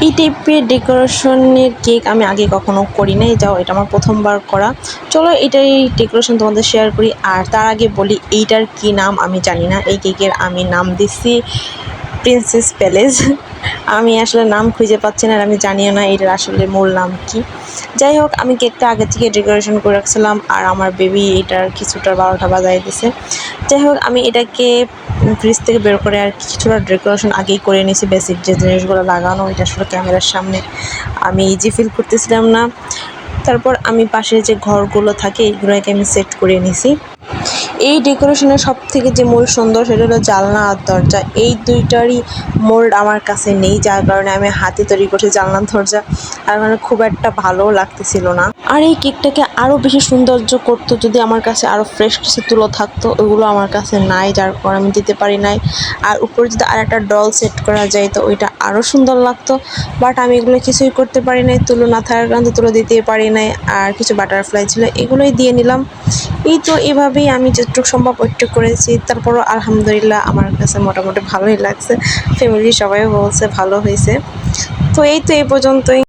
এই টাইপের ডেকোরেশনের কেক আমি আগে কখনো করি নাই, যাও এটা আমার প্রথমবার করা। চলো এটাই ডেকোরেশন তোমাদের শেয়ার করি। আর তার আগে বলি এইটার কি নাম আমি জানি না। এই কেকের আমি নাম দিচ্ছি প্রিন্সেস প্যালেস। আমি আসলে নাম খুঁজে পাচ্ছি না, আর আমি জানিও না এটার আসলে মূল নাম কি। যাই হোক, আমি কেকটা আগে থেকে ডেকোরেশন করে রাখছিলাম, আর আমার বেবি এটার কিছুটা 12টা বাজাই দিছে। যাই হোক, আমি এটাকে ফ্রিজ থেকে বের করে আর কিছুটা ডেকোরেশন আগেই করে নিয়েছি। বেসিক যে জিনিসগুলো লাগানো, এটা আসলে ক্যামেরার সামনে আমি ইজি ফিল করতেছিলাম না। তারপর আমি পাশে যে ঘরগুলো থাকে এইগুলোকে আমি সেট করে নিছি। এই ডেকোরেশনের সব থেকে যে মূল সুন্দর সেটা হলো জানলা আর দরজা। এই দুইটারই মোল্ড আমার কাছে নেই, যার কারণে আমি হাতে তৈরি করছি জানলা দরজা, আর মানে খুব একটা ভালোও লাগতেছিল না। আর এই কেকটাকে আরও বেশি সৌন্দর্য করতো যদি আমার কাছে আরও ফ্রেশ কিছু তুলো থাকতো, ওইগুলো আমার কাছে নাই, যার কারণে আমি দিতে পারি নাই। আর উপরে যদি আর একটা ডল সেট করা যায় তো ওইটা আরও সুন্দর লাগতো, বাট আমি এগুলো কিছুই করতে পারি নাই। তুলো না থাকার কারণে তুলো দিতেই পারি নাই। আর কিছু বাটারফ্লাই ছিল, এগুলোই দিয়ে নিলাম। এই তো এভাবেই আমি যতটুকু সম্ভব ওইটুকু করেছি। তারপরও আলহামদুলিল্লাহ আমার কাছে মোটামুটি ভালোই লাগছে। ফ্যামিলি সবাই বলছে ভালো হয়েছে। তো এই পর্যন্তই।